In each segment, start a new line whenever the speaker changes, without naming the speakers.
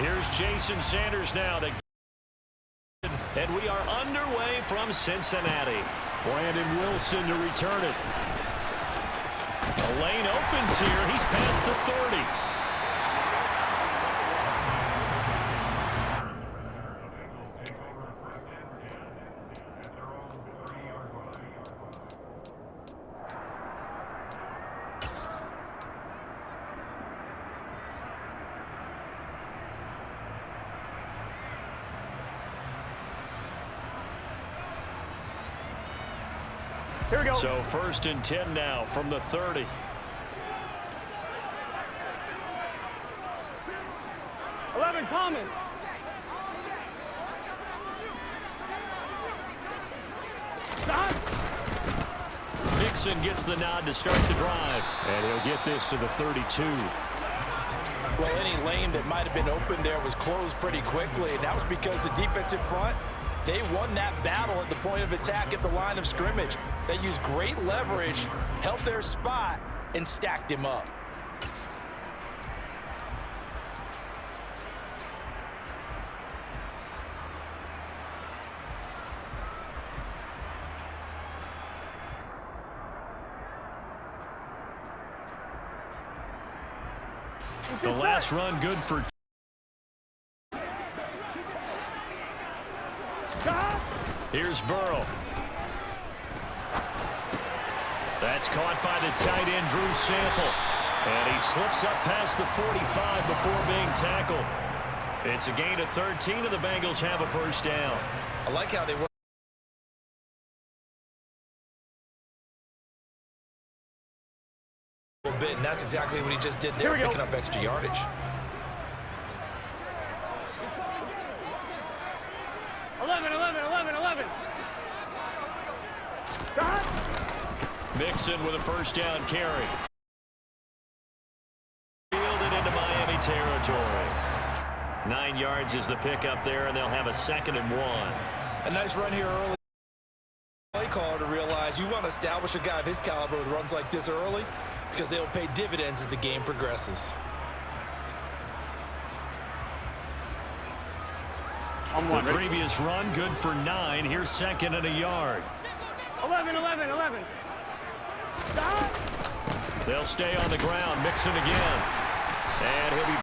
Here's Jason Sanders now. And we are underway from Cincinnati. Brandon Wilson to return it. The lane opens here. He's past the 30.
Here we go.
So 1st and 10 now from the 30.
Thomas. Stop.
Mixon gets the nod to start the drive. And he'll get this to the 32.
Well, any lane that might have been open there was closed pretty quickly, and that was because the defensive front, they won that battle at the point of attack at the line of scrimmage. They used great leverage, held their spot, and stacked him up.
The last run good for. Here's Burrow. That's caught by the tight end, Drew Sample. And he slips up past the 45 before being tackled. It's a gain of 13, and the Bengals have a first down.
I like how they work a bit, and that's exactly what he just did there, picking up extra yardage.
Mixon with a first down carry. Fielded into Miami territory. 9 yards is the pickup there, and they'll have a 2nd and 1.
A nice run here early. Play caller to realize you want to establish a guy of his caliber with runs like this early, because they'll pay dividends as the game progresses.
The previous run good for 9. Here's 2nd and a yard.
11. Stop.
They'll stay on the ground. Mixon again. And he'll be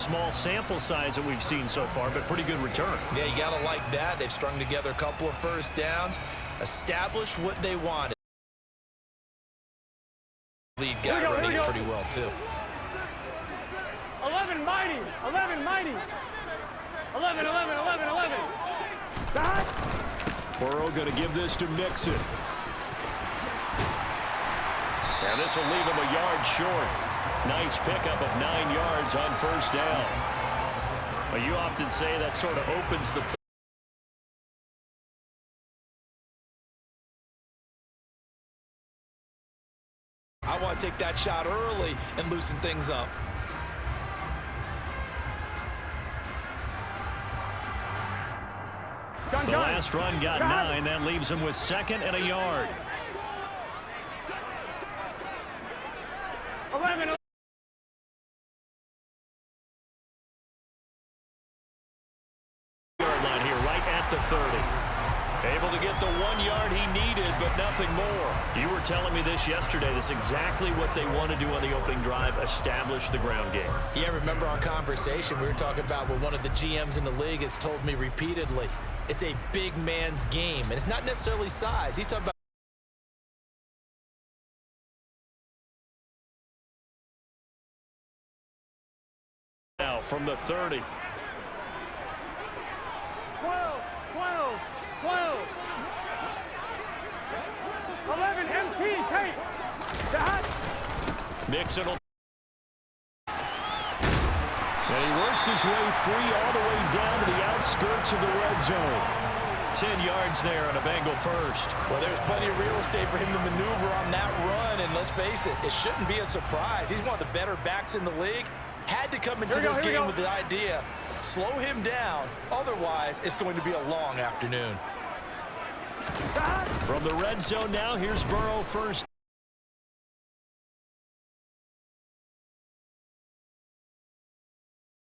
small sample size that we've seen so far, but pretty good return.
Yeah, you got to like that. They've strung together a couple of first downs, established what they wanted. Lead guy running it pretty well, too.
11 mighty. 11. Stop.
Burrow going to give this to Mixon. And this will leave him a yard short. Nice pickup of 9 yards on first down. Well, you often say that sort of opens the.
I want to take that shot early and loosen things up.
The last run got 9. That leaves him with 2nd and a yard.
11.
Yard line here, right at the 30. Able to get the 1 yard he needed, but nothing more. You were telling me this yesterday. That's exactly what they want to do on the opening drive, establish the ground game.
Yeah, remember our conversation? We were talking about what one of the GMs in the league has told me repeatedly. It's a big man's game, and it's not necessarily size. He's talking about
now from the 30.
12. 11 MT tape. Stop.
Mixon will. And he works his way free all the way down to the outskirts of the red zone. 10 yards there on a Bengal first.
Well, there's plenty of real estate for him to maneuver on that run, and let's face it, it shouldn't be a surprise. He's one of the better backs in the league. Had to come into this game with the idea, slow him down, otherwise it's going to be a long afternoon.
From the red zone now, here's Burrow first.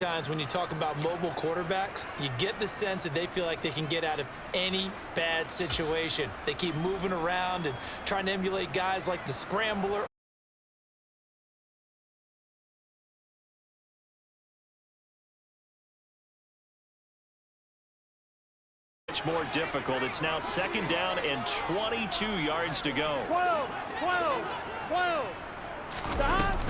Times when you talk about mobile quarterbacks, you get the sense that they feel like they can get out of any bad situation. They keep moving around and trying to emulate guys like the scrambler.
Much more difficult. It's now 2nd down and 22 yards to go.
12, 12, 12. The hot.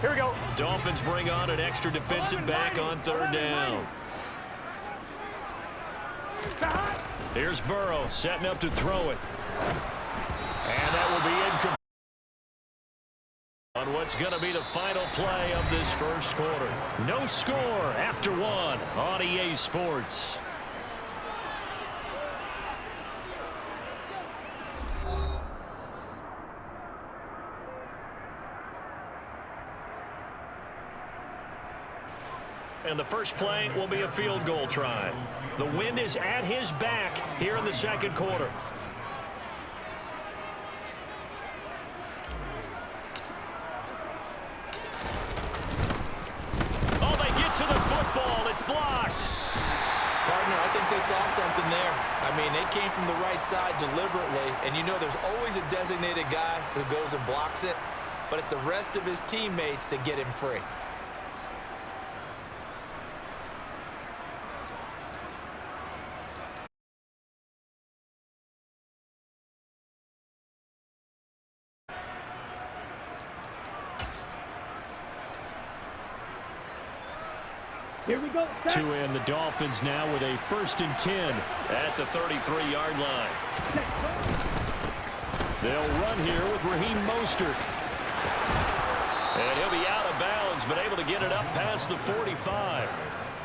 Here we go.
Dolphins bring on an extra defensive back on 3rd down. Here's Burrow setting up to throw it. And that will be incomplete on what's going to be the final play of this first quarter. No score after 1 on EA Sports. And the first play will be a field goal try. The wind is at his back here in the 2nd quarter. Oh, they get to the football. It's blocked.
Partner, I think they saw something there. I mean, they came from the right side deliberately, and you know there's always a designated guy who goes and blocks it, but it's the rest of his teammates that get him free.
Here we go. Set.
To end the Dolphins now with a 1st and 10 at the 33-yard line. They'll run here with Raheem Mostert. And he'll be out of bounds, but able to get it up past the 45.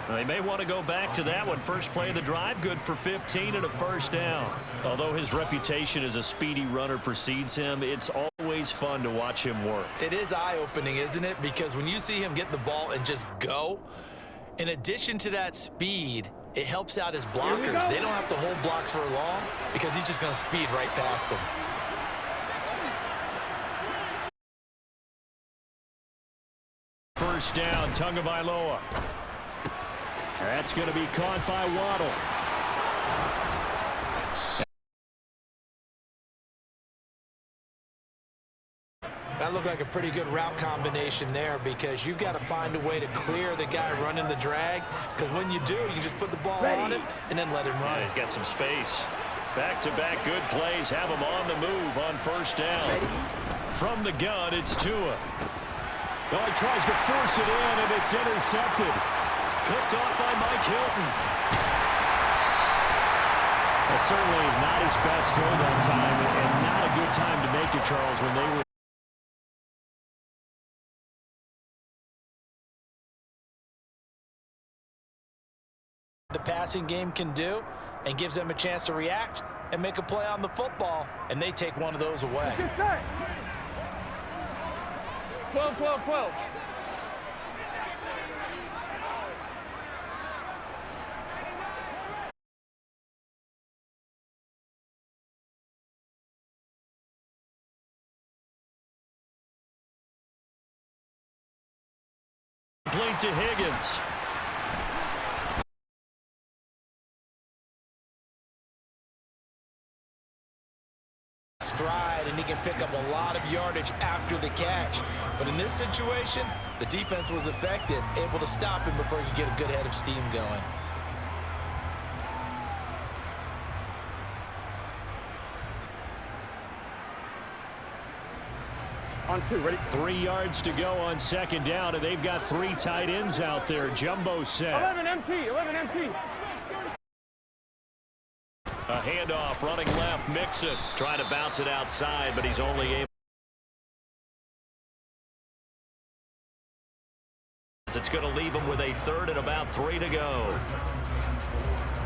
They may want to go back to that one. First play of the drive, good for 15 and a 1st down. Although his reputation as a speedy runner precedes him, it's always fun to watch him work.
It is eye-opening, isn't it? Because when you see him get the ball and just go, in addition to that speed, it helps out his blockers. They don't have to hold blocks for long because he's just going to speed right past them.
First down, Tagovailoa. That's going to be caught by Waddle.
That looked like a pretty good route combination there because you've got to find a way to clear the guy running the drag, because when you do, you just put the ball on him and then let him run.
Yeah, he's got some space. Back-to-back good plays have him on the move on 1st down. From the gun, it's Tua. Oh, he tries to force it in, and it's intercepted. Picked off by Mike Hilton. Well, certainly not his best throw that time, and not a good time to make it, Charles, when they were.
The passing game can do, and gives them a chance to react and make a play on the football, and they take one of those away.
12, 12, 12.
Complete to Higgins.
Stride, and he can pick up a lot of yardage after the catch. But in this situation, the defense was effective, able to stop him before he could get a good head of steam going.
On 2, ready?
3 yards to go on 2nd down, and they've got 3 tight ends out there. Jumbo set.
11 MT, 11 MT.
A handoff, running left, Mixon. Trying to bounce it outside, but he's only able. It's going to leave him with a 3rd and about 3 to go.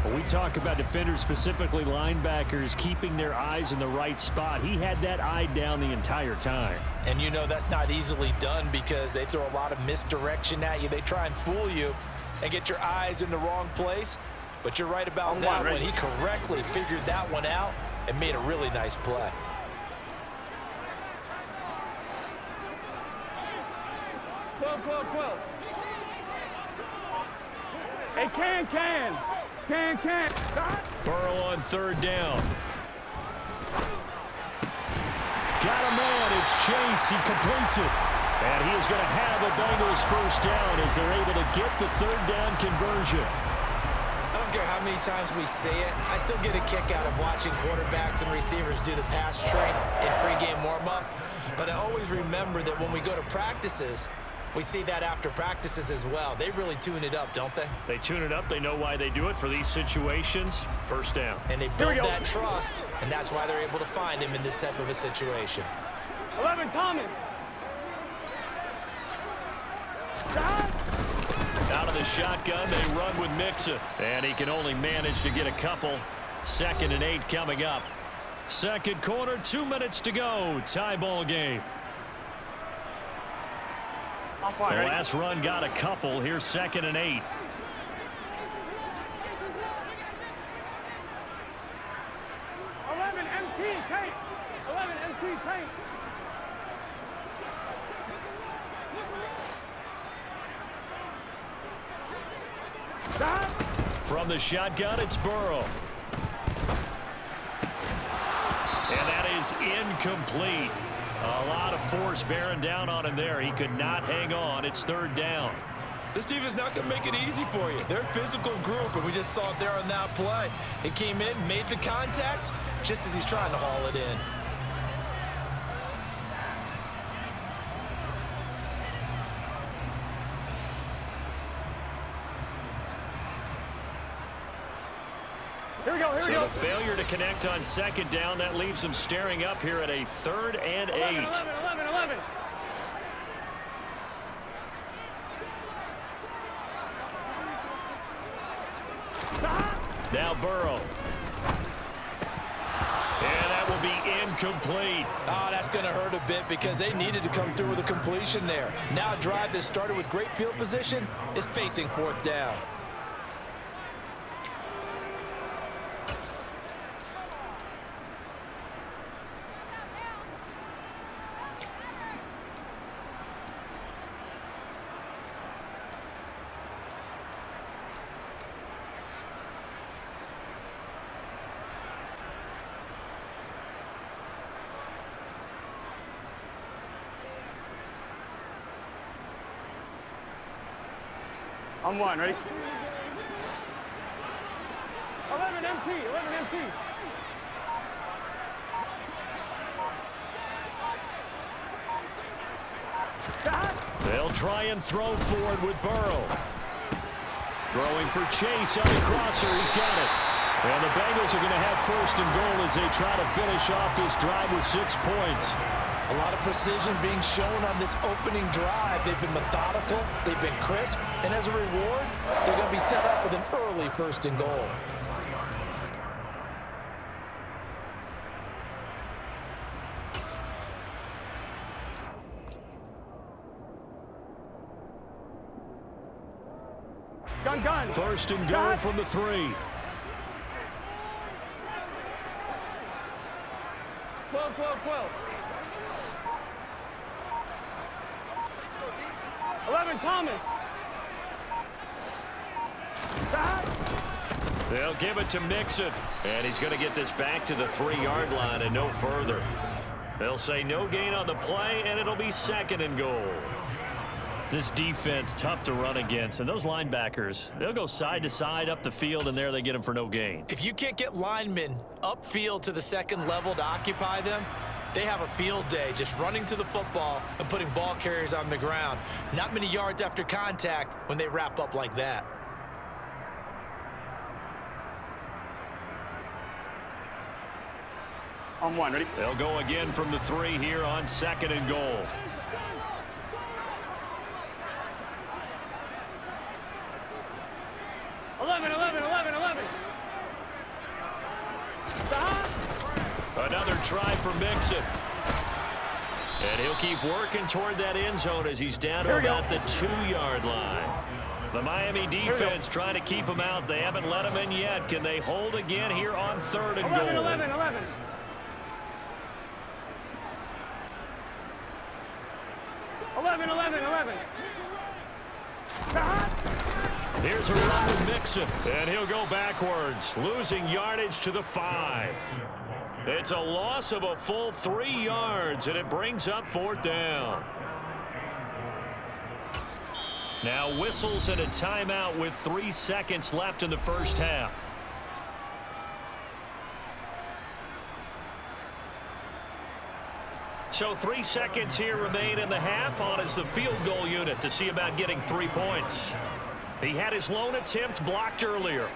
When we talk about defenders, specifically linebackers, keeping their eyes in the right spot, he had that eye down the entire time.
And you know that's not easily done because they throw a lot of misdirection at you. They try and fool you and get your eyes in the wrong place. But you're right about that one. He correctly figured that one out and made a really nice play.
Twelve. Hey, can.
Burrow on third down. Got a man. It's Chase. He completes it. And he is going to have a Bengals first down as they're able to get the third down conversion.
I don't care how many times we say it, I still get a kick out of watching quarterbacks and receivers do the pass train in pregame warm-up. But I always remember that when we go to practices, we see that after practices as well. They really tune it up, don't they?
They tune it up. They know why they do it for these situations. First down.
And they build that trust, and that's why they're able to find him in this type of a situation.
11, Thomas.
Out of the shotgun, they run with Mixon. And he can only manage to get a couple. 2nd and 8 coming up. Second quarter, 2 minutes to go. Tie ball game. The last run got a couple. Here's 2nd and 8. From the shotgun, it's Burrow. And that is incomplete. A lot of force bearing down on him there. He could not hang on. It's third down.
This team is not going to make it easy for you. They're a physical group, and we just saw it there on that play. It came in, made the contact, just as he's trying to haul it in.
Here we go.
The failure to connect on second down, that leaves them staring up here at a 3rd and 8.
11.
Now Burrow. And that will be incomplete.
Oh, that's going to hurt a bit because they needed to come through with a completion there. Now a drive that started with great field position is facing 4th down.
On one, ready? 11 empty.
They'll try and throw forward with Burrow. Throwing for Chase on the crosser. He's got it. And the Bengals are going to have 1st and goal as they try to finish off this drive with 6 points.
A lot of precision being shown on this opening drive. They've been methodical, they've been crisp, and as a reward, they're going to be set up with an early 1st and goal.
Gun.
1st and goal from the 3.
12. 11, Thomas.
They'll give it to Mixon. And he's going to get this back to the 3-yard line and no further. They'll say no gain on the play, and it'll be 2nd and goal. This defense, tough to run against. And those linebackers, they'll go side to side up the field, and there they get them for no gain.
If you can't get linemen upfield to the 2nd level to occupy them, they have a field day just running to the football and putting ball carriers on the ground. Not many yards after contact when they wrap up like that.
On one, ready?
They'll go again from the 3 here on 2nd and goal.
Eleven.
another try for Mixon. And he'll keep working toward that end zone as he's down to about the 2-yard line. The Miami defense trying to keep him out. They haven't let him in yet. Can they hold again here on 3rd and goal?
11.
Here's a run with Mixon, and he'll go backwards, losing yardage to the 5. It's a loss of a full 3 yards, and it brings up 4th down. Now whistles and a timeout with 3 seconds left in the first half. So 3 seconds here remain in the half. On is the field goal unit to see about getting 3 points. He had his lone attempt blocked earlier.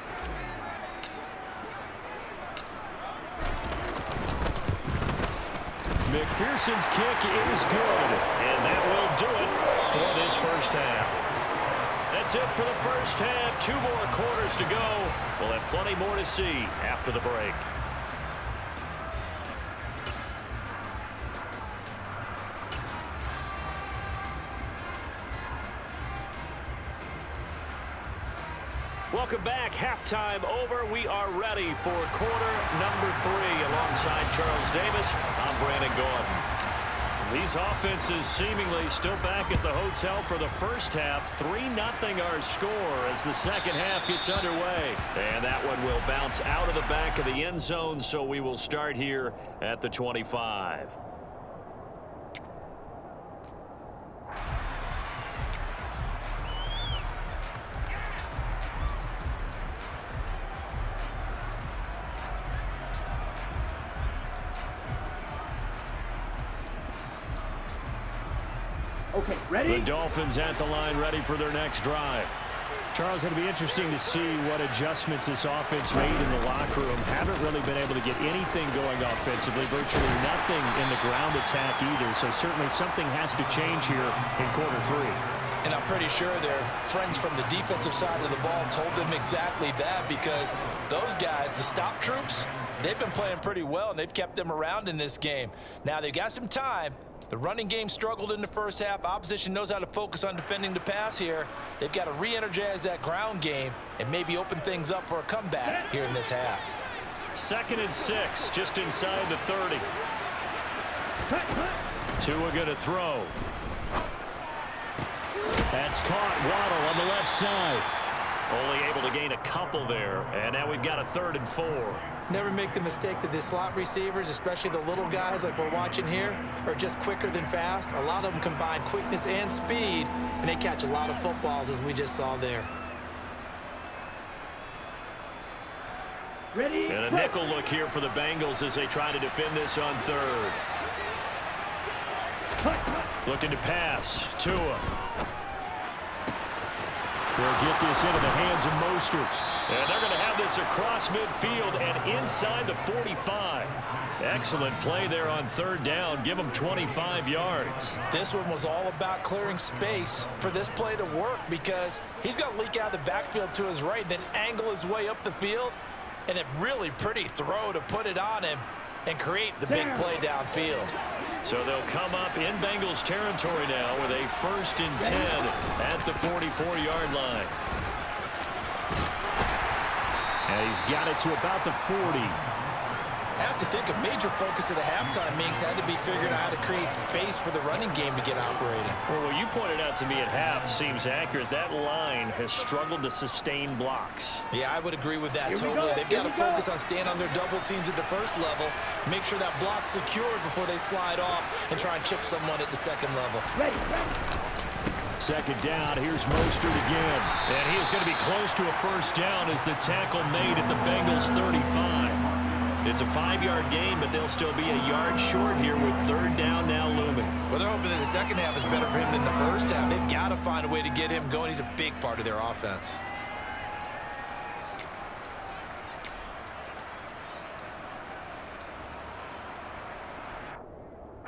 McPherson's kick is good, and that will do it for this first half. That's it for the first half. 2 more quarters to go. We'll have plenty more to see after the break. Welcome back. Halftime over. We are ready for quarter number 3. Alongside Charles Davis, I'm Brandon Gordon. These offenses seemingly still back at the hotel for the first half. 3-0 our score as the second half gets underway. And that one will bounce out of the back of the end zone, so we will start here at the 25.
Okay, ready?
The Dolphins at the line, ready for their next drive.
Charles, it'll be interesting to see what adjustments this offense made in the locker room. Haven't really been able to get anything going offensively, virtually nothing in the ground attack either. So certainly something has to change here in quarter 3.
And I'm pretty sure their friends from the defensive side of the ball told them exactly that, because those guys, the stop troops, they've been playing pretty well, and they've kept them around in this game. Now, they've got some time. The running game struggled in the first half. Opposition knows how to focus on defending the pass here. They've got to re-energize that ground game and maybe open things up for a comeback here in this half.
2nd and 6, just inside the 30. Tua going to throw. That's caught. Waddle on the left side. Only able to gain a couple there. And now we've got a 3rd and 4.
Never make the mistake that the slot receivers, especially the little guys like we're watching here, are just quicker than fast. A lot of them combine quickness and speed, and they catch a lot of footballs, as we just saw there.
Ready?
And a nickel look here for the Bengals as they try to defend this on 3rd. Looking to pass. Tua. They'll get this into the hands of Mostert. And they're going to have this across midfield and inside the 45. Excellent play there on 3rd down. Give them 25 yards.
This one was all about clearing space for this play to work, because he's going to leak out of the backfield to his right, then angle his way up the field. And a really pretty throw to put it on him and create the big play downfield.
So they'll come up in Bengals territory now with a 1st and 10 at the 44-yard line. And he's got it to about the 40.
I have to think a major focus of the halftime meetings had to be figuring out how to create space for the running game to get operating.
Well, what you pointed out to me at half seems accurate. That line has struggled to sustain blocks.
Yeah, I would agree with that totally. They've got to focus on staying on their double teams at the first level, make sure that block's secured before they slide off and try and chip someone at the second level.
Ready.
2nd down, here's Mostert again. And he is going to be close to a 1st down as the tackle made at the Bengals 35. It's a 5-yard gain, but they'll still be a yard short here with 3rd down now looming.
Well, they're hoping that the second half is better for him than the first half. They've got to find a way to get him going. He's a big part of their offense.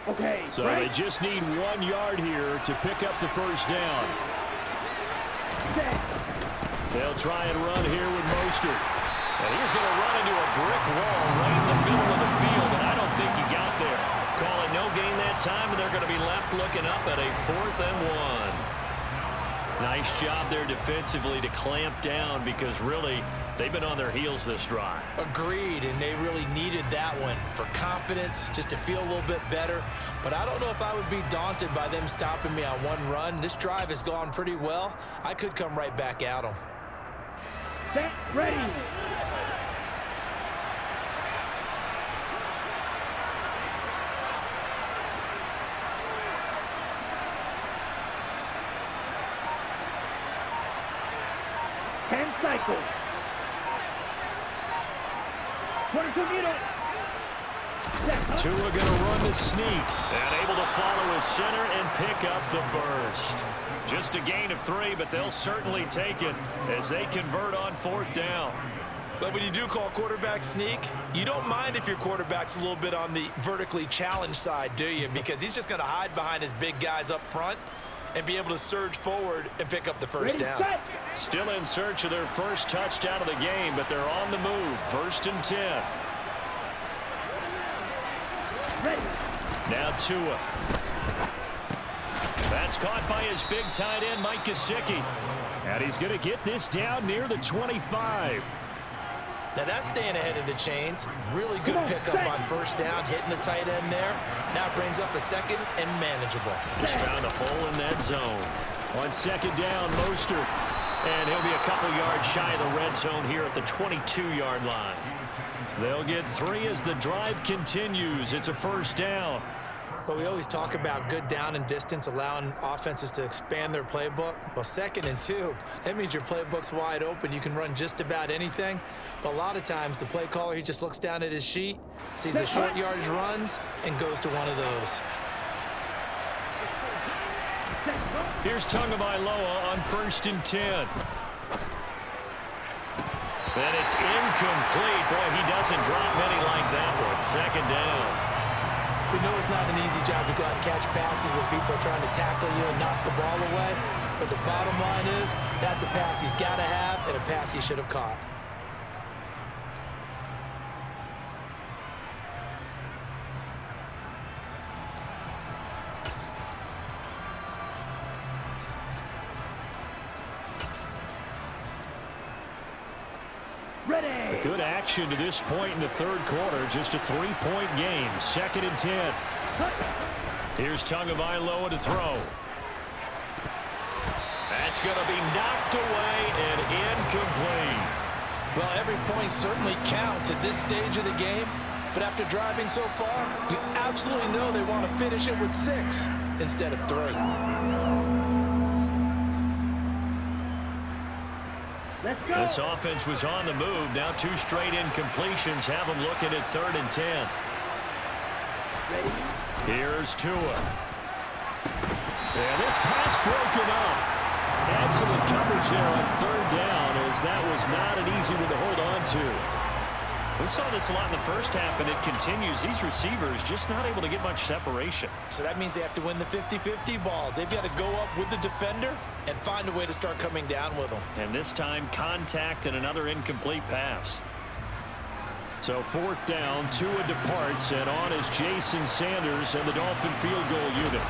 Okay,
so they just need 1 yard here to pick up the 1st down. They'll try and run here with Mostert. And he's going to run into a brick wall right in the middle of the field, and I don't think he got there. Call it no gain that time, and they're going to be left looking up at a 4th and 1. Nice job there defensively to clamp down because really they've been on their heels this drive.
Agreed, and they really needed that one for confidence, just to feel a little bit better. But I don't know if I would be daunted by them stopping me on one run. This drive has gone pretty well. I could come right back at them.
Set, ready. Cycle. 22 meters.
Tua going to run the sneak and able to follow his center and pick up the first. Just a gain of 3, but they'll certainly take it as they convert on 4th down.
But when you do call quarterback sneak, you don't mind if your quarterback's a little bit on the vertically challenged side, do you? Because he's just going to hide behind his big guys up front and be able to surge forward and pick up the first down.
Still in search of their first touchdown of the game, but they're on the move. 1st and 10. Now Tua. That's caught by his big tight end, Mike Gesicki.
And he's going to get this down near the 25.
Now that's staying ahead of the chains. Really good pickup on 1st down, hitting the tight end there. Now brings up a 2nd and manageable.
Just found a hole in that zone. On 2nd down, Mostert. And he'll be a couple yards shy of the red zone here at the 22-yard line. They'll get 3 as the drive continues. It's a 1st down.
But we always talk about good down and distance, allowing offenses to expand their playbook. Well, 2nd and 2, that means your playbook's wide open. You can run just about anything. But a lot of times, the play caller, he just looks down at his sheet, sees the short yardage runs, and goes to one of those.
Here's Tagovailoa on 1st and 10. And it's incomplete. Boy, he doesn't drop many like that one. 2nd down.
We know it's not an easy job to go out and catch passes when people are trying to tackle you and knock the ball away. But the bottom line is, that's a pass he's got to have and a pass he should have caught.
Good action to this point in the 3rd quarter. Just a 3-point game. 2nd and 10.
Here's Tagovailoa to throw. That's going to be knocked away and incomplete.
Well, every point certainly counts at this stage of the game. But after driving so far, you absolutely know they want to finish it with 6 instead of 3.
This offense was on the move. Now 2 straight incompletions have them looking at 3rd and 10. Here's Tua. And this pass broken up. Excellent coverage there on 3rd down, as that was not an easy one to hold on to. We saw this a lot in the first half, and it continues. These receivers just not able to get much separation.
So that means they have to win the 50-50 balls. They've got to go up with the defender and find a way to start coming down with them.
And this time, contact and another incomplete pass. So 4th down, Tua departs, and on is Jason Sanders and the Dolphin field goal unit.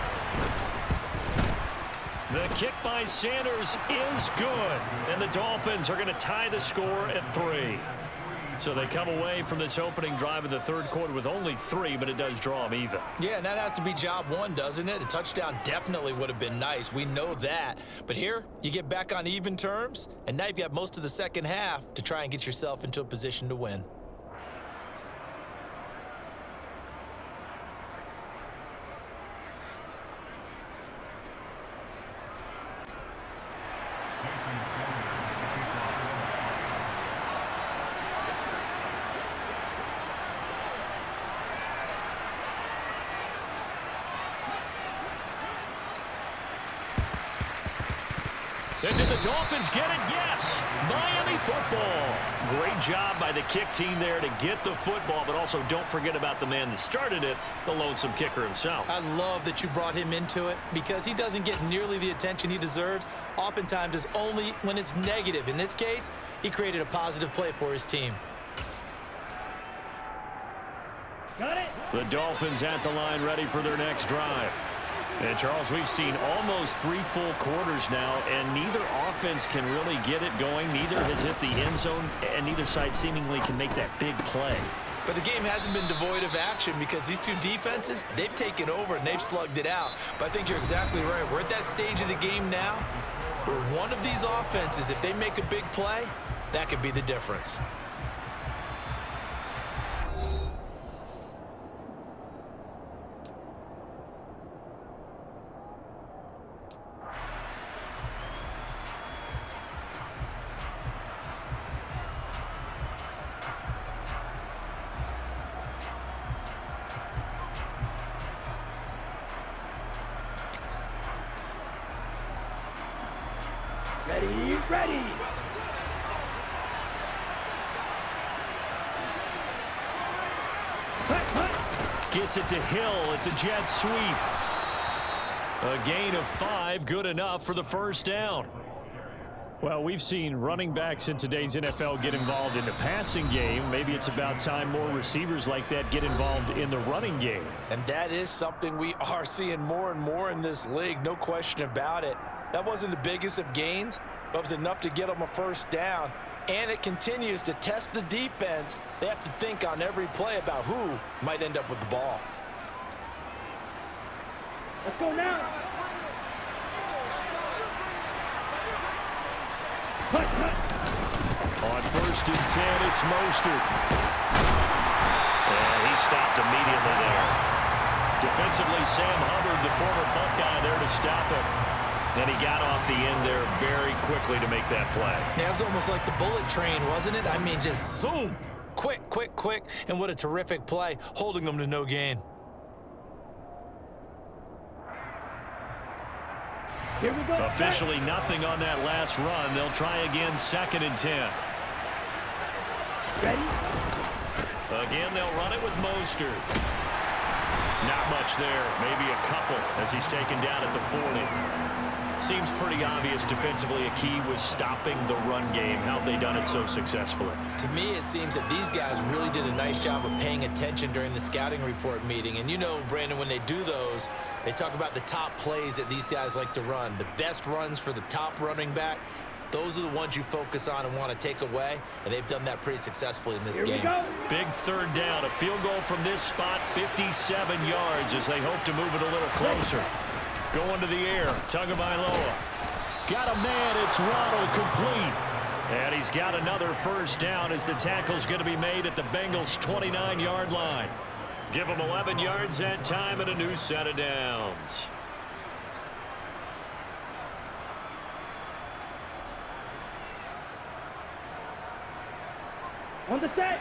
The kick by Sanders is good, and the Dolphins are going to tie the score at 3. So they come away from this opening drive in the 3rd quarter with only 3, but it does draw them even.
Yeah, and that has to be job 1, doesn't it? A touchdown definitely would have been nice. We know that. But here, you get back on even terms, and now you've got most of the 2nd half to try and get yourself into a position to win.
And did the Dolphins get it? Yes. Miami football. Great job by the kick team there to get the football, but also don't forget about the man that started it, the lonesome kicker himself.
I love that you brought him into it because he doesn't get nearly the attention he deserves. Oftentimes it's only when it's negative. In this case, he created a positive play for his team.
Got it.
The Dolphins at the line ready for their next drive. And, Charles, we've seen almost 3 full quarters now, and neither offense can really get it going. Neither has hit the end zone, and neither side seemingly can make that big play.
But the game hasn't been devoid of action because these two defenses, they've taken over and they've slugged it out. But I think you're exactly right. We're at that stage of the game now where one of these offenses, if they make a big play, that could be the difference.
Ready, ready.
Gets it to Hill. It's a jet sweep. A gain of 5, good enough for the first down.
Well, we've seen running backs in today's NFL get involved in the passing game. Maybe it's about time more receivers like that get involved in the running game.
And that is something we are seeing more and more in this league, no question about it. That wasn't the biggest of gains, but it was enough to get them a first down. And it continues to test the defense. They have to think on every play about who might end up with the ball.
Let's go now.
On 1st and 10, it's Mostert. And he stopped immediately there. Defensively, Sam Hubbard, the former Buckeye, there to stop it. And he got off the end there very quickly to make that play.
Yeah, it was almost like the bullet train, wasn't it? I mean, just zoom. Quick, quick, quick. And what a terrific play, holding them to no gain.
Here we go.
Officially nothing on that last run. They'll try again, 2nd and 10.
Ready.
Again, they'll run it with Mostert. Not much there. Maybe a couple as he's taken down at the 40. Seems pretty obvious defensively a key was stopping the run game. How have they done it so successfully?
To me, it seems that these guys really did a nice job of paying attention during the scouting report meeting. And you know, Brandon, when they do those, they talk about the top plays that these guys like to run. The best runs for the top running back, those are the ones you focus on and want to take away. And they've done that pretty successfully in this
Here
game.
we go.
Big 3rd down. A field goal from this spot, 57 yards as they hope to move it a little closer. Going to the air, Tagovailoa. Got a man, it's Waddle, complete. And he's got another first down as the tackle's going to be made at the Bengals' 29-yard line. Give them 11 yards that time and a new set of downs.
On the set.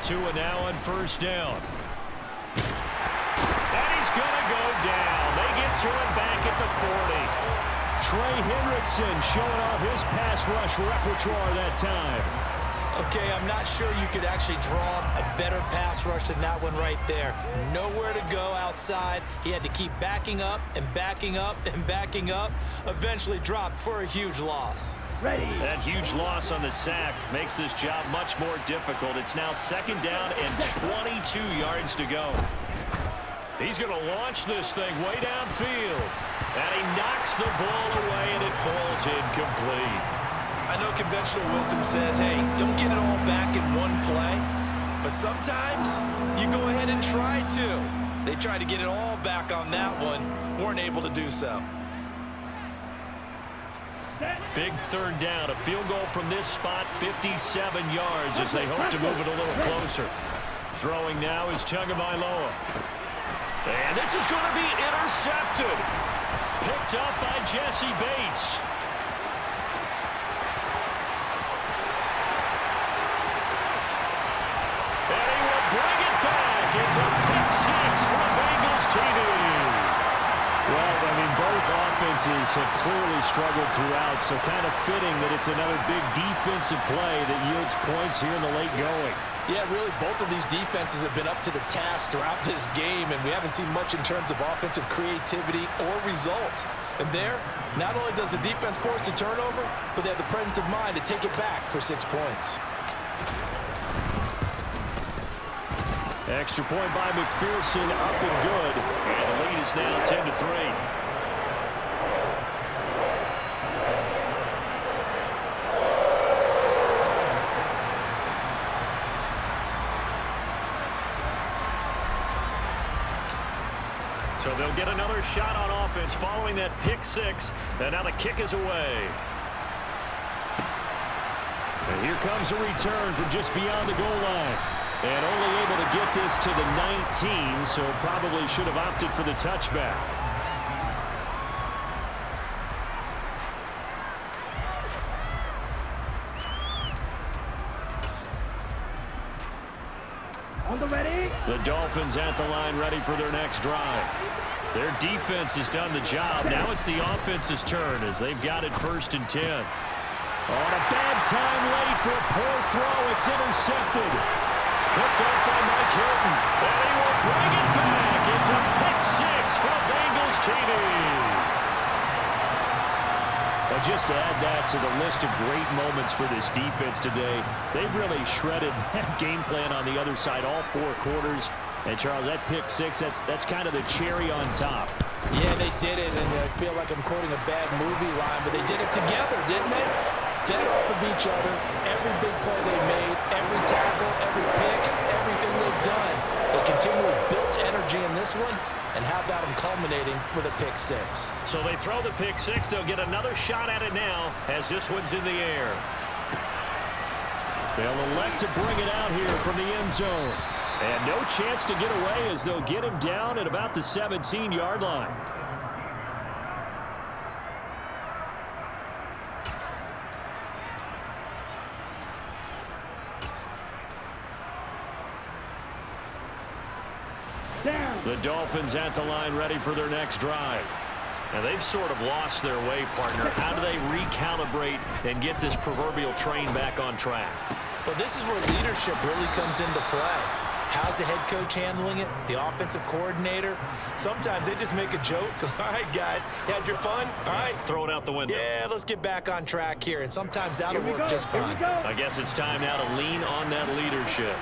Tua now on 1st down. And he's going to go down. They get to him back at the 40. Trey Hendrickson showing off his pass rush repertoire that time.
Okay, I'm not sure you could actually draw a better pass rush than that one right there. Nowhere to go outside. He had to keep backing up and backing up and backing up. Eventually dropped for a huge loss.
Ready.
That huge loss on the sack makes this job much more difficult. It's now 2nd down and 22 yards to go. He's going to launch this thing way downfield. And he knocks the ball away, and it falls incomplete.
I know conventional wisdom says, hey, don't get it all back in one play. But sometimes you go ahead and try to. They tried to get it all back on that one. Weren't able to do so.
Big 3rd down. A field goal from this spot, 57 yards as they hope to move it a little closer. Throwing now is Tagovailoa. And this is going to be intercepted. Picked up by Jesse Bates. And he will bring it back. It's a pick 6 for the Bengals TV.
Well, I mean, both offenses have clearly struggled throughout, so kind of fitting that it's another big defensive play that yields points here in the late going.
Yeah, really, both of these defenses have been up to the task throughout this game, and we haven't seen much in terms of offensive creativity or results. And there, not only does the defense force a turnover, but they have the presence of mind to take it back for 6 points.
Extra point by McPherson, up and good. And the lead is now 10-3. So they'll get another shot on offense following that pick six. And now the kick is away. And here comes a return from just beyond the goal line. And only able to get this to the 19, so probably should have opted for the touchback.
On the ready.
The Dolphins at the line, ready for their next drive. Their defense has done the job. Now it's the offense's turn as they've got it 1st and 10. On a bad time late for a poor throw. It's intercepted. Picked up by Mike Hilton. And he will bring it back. It's a pick six from Bengals TV.
Well, just to add that to the list of great moments for this defense today, they've really shredded that game plan on the other side all 4 quarters. And, Charles, that pick six, that's kind of the cherry on top.
Yeah, they did it, and I feel like I'm quoting a bad movie line, but they did it together, didn't they? Fed off of each other, every big play they made, every tackle, every pick, everything they've done. They continually built energy in this one, and how about them culminating with a pick six?
So they throw the pick six. They'll get another shot at it now as this one's in the air. They'll elect to bring it out here from the end zone. And no chance to get away as they'll get him down at about the 17-yard line.
Down.
The Dolphins at the line, ready for their next drive. Now, they've sort of lost their way, partner. How do they recalibrate and get this proverbial train back on track?
Well, this is where leadership really comes into play. How's the head coach handling it? The offensive coordinator? Sometimes they just make a joke. All right, guys, had your fun? All right.
Throw it out the window.
Yeah, let's get back on track here. And sometimes that'll work just fine.
I guess it's time now to lean on that leadership.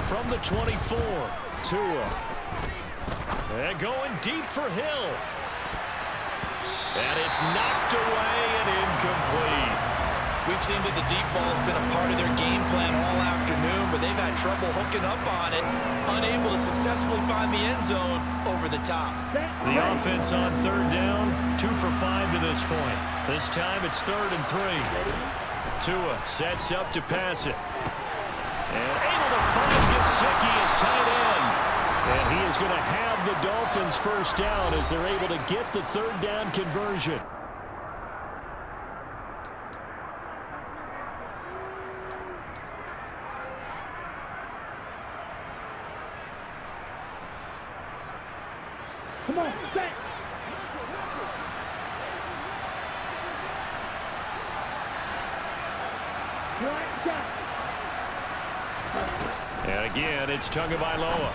From the 24, Tua. And going deep for Hill. And it's knocked away and incomplete.
We've seen that the deep ball has been a part of their game plan all afternoon, but they've had trouble hooking up on it, unable to successfully find the end zone over the top.
The offense on 3rd down, 2 for 5 to this point. This time it's 3rd and 3. Tua sets up to pass it. And able to find Gesicki as tight end. And he is going to have the Dolphins 1st down as they're able to get the 3rd down conversion.
Come on, set. Right shot.
And again, it's Tagovailoa.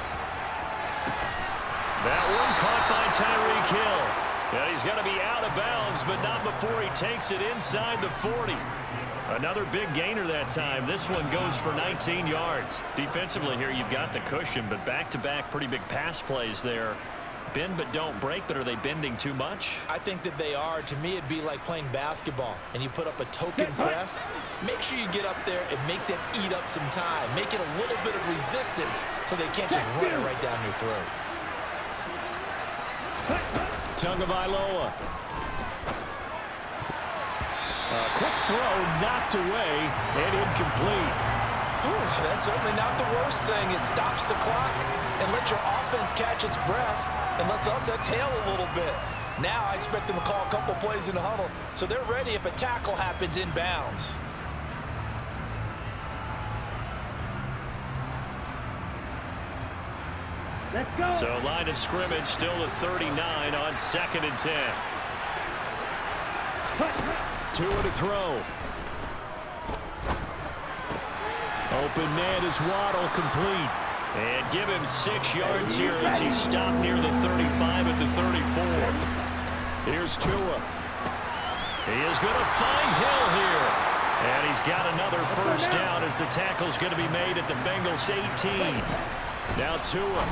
That one caught by Tyreek Hill. And he's going to be out of bounds, but not before he takes it inside the 40. Another big gainer that time. This one goes for 19 yards. Defensively here, you've got the cushion, but back-to-back pretty big pass plays there. Bend but don't break, but are they bending too much?
I think that they are. To me, it'd be like playing basketball, and you put up a token press. Make sure you get up there and make them eat up some time. Make it a little bit of resistance so they can't just run it right down your throat.
Tagovailoa.
A quick throw knocked away and incomplete.
Whew, that's certainly not the worst thing. It stops the clock and lets your offense catch its breath and lets us exhale a little bit. Now I expect them to call a couple plays in the huddle so they're ready if a tackle happens in bounds.
Let's go.
So line of scrimmage still at 39 on 2nd and 10.
Tua to throw. Open man is Waddle, complete.
And give him 6 yards here as he stopped near the 35 at the 34.
Here's Tua.
He is going to find Hill here. And he's got another first down as the tackle's going to be made at the Bengals 18.
Now Tua.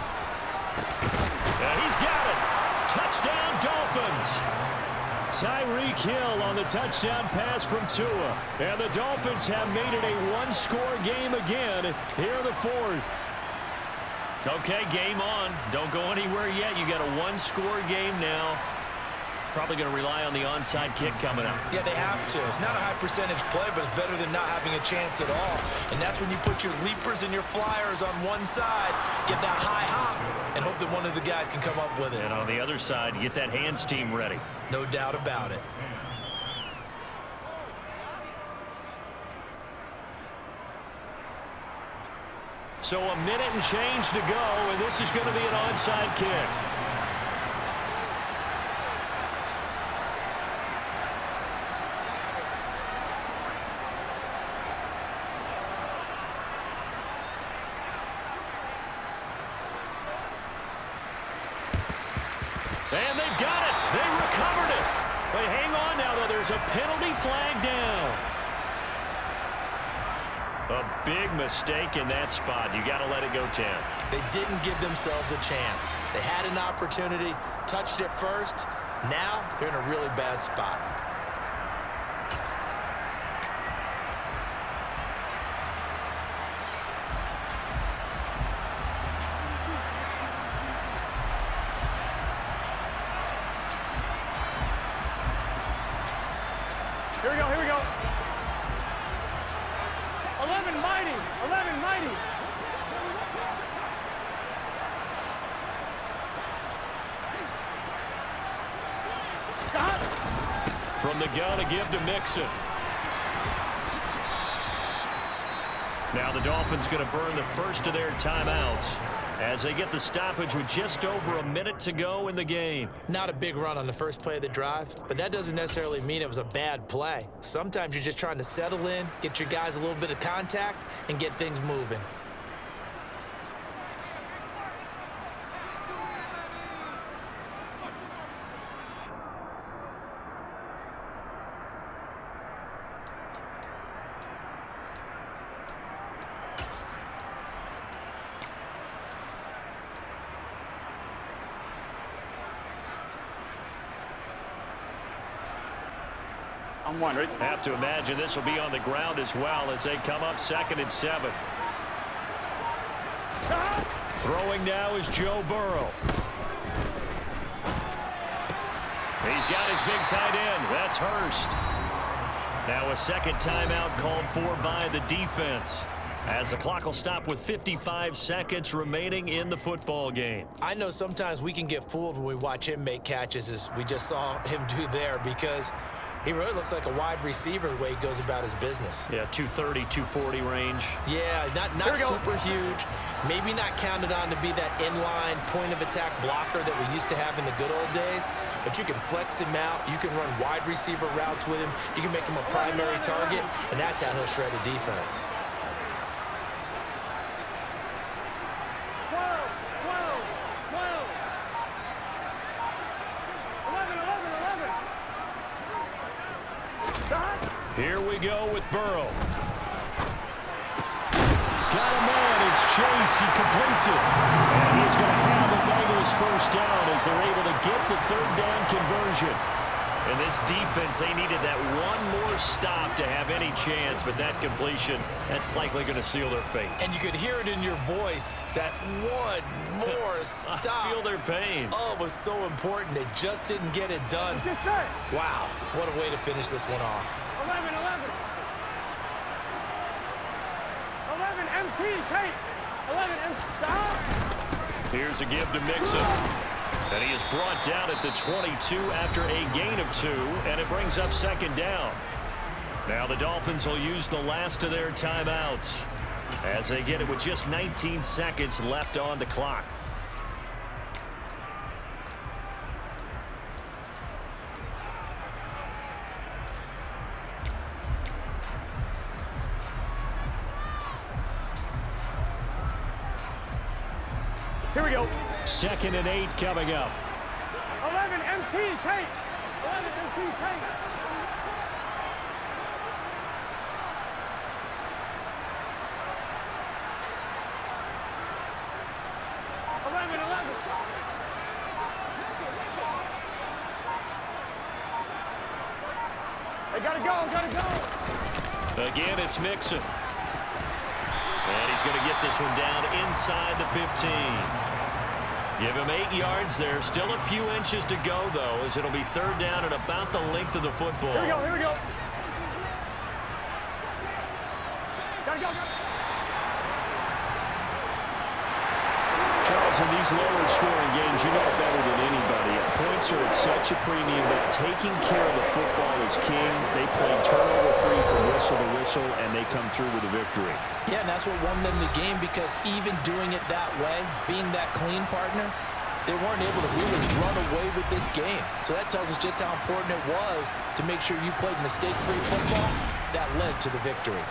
And he's got it. Touchdown, Dolphins.
Tyreek Hill on the touchdown pass from Tua. And the Dolphins have made it a one-score game again here in the fourth.
Okay, game on. Don't go anywhere yet. You got a one-score game now. Probably going to rely on the onside kick coming up.
Yeah, they have to. It's not a high-percentage play, but it's better than not having a chance at all. And that's when you put your leapers and your flyers on one side, get that high hop, and hope that one of the guys can come up with it.
And on the other side, you get that hands team ready.
No doubt about it.
So a minute and change to go, and this is going to be an onside kick. And they've got it. They recovered it. But hang on now, though. There's a penalty flag down. A big mistake in that spot. You got to let it go 10.
They didn't give themselves a chance. They had an opportunity, touched it first. Now they're in a really bad spot.
Here we go, here we go. 11 mighty, 11 mighty. Stop.
From the gun to give to Mixon. Now the Dolphins going to burn the first of their timeouts as they get the stoppage with just over a minute to go in the game.
Not a big run on the first play of the drive, but that doesn't necessarily mean it was a bad play. Sometimes you're just trying to settle in, get your guys a little bit of contact, and get things moving.
I'm wondering.
Have to imagine this will be on the ground as well as they come up 2nd and 7. Throwing now is Joe Burrow. He's got his big tight end. That's Hurst. Now a second timeout called for by the defense, as the clock will stop with 55 seconds remaining in the football game.
I know sometimes we can get fooled when we watch him make catches, as we just saw him do there, because he really looks like a wide receiver the way he goes about his business.
Yeah, 230, 240 range.
Yeah, not super huge. Maybe not counted on to be that inline point-of-attack blocker that we used to have in the good old days, but you can flex him out. You can run wide receiver routes with him. You can make him a primary target, and that's how he'll shred a defense.
12, 12, 12. 11, 11, 11.
Here we go with Burrow.
Got a man. It's Chase. He completes it. And he's going to have the Bengals first down as they're able to get the third down conversion.
And this defense, they needed that one more stop to have any chance, but that completion, that's likely going to seal their fate.
And you could hear it in your voice, that one more stop.
I feel their pain.
Oh, it was so important. They just didn't get it done.
Yes, sir.
Wow, what a way to finish this one off.
11, 11. 11 MT, Kate. 11 MT. Stop.
Here's a give to Mixon. And he is brought down at the 22 after a gain of 2, and it brings up second down. Now the Dolphins will use the last of their timeouts as they get it with just 19 seconds left on the clock.
Here we go.
2nd and 8 coming up.
11 MT tape. 11 MT tape. They gotta go.
Again, it's Mixon. And he's going to get this one down inside the 15. Give him 8 yards there. Still a few inches to go, though, as it'll be 3rd down at about the length of the football.
Here we go, here we go. Gotta go.
Charles, in these lower scoring games, you know better than anybody. Points are at such a premium that taking care of the football is king. They play turnover-free from whistle to whistle, and they come through with a victory.
Yeah, and that's what won them the game, because even doing it that way, being that clean partner, they weren't able to really run away with this game. So that tells us just how important it was to make sure you played mistake-free football. That led to the victory.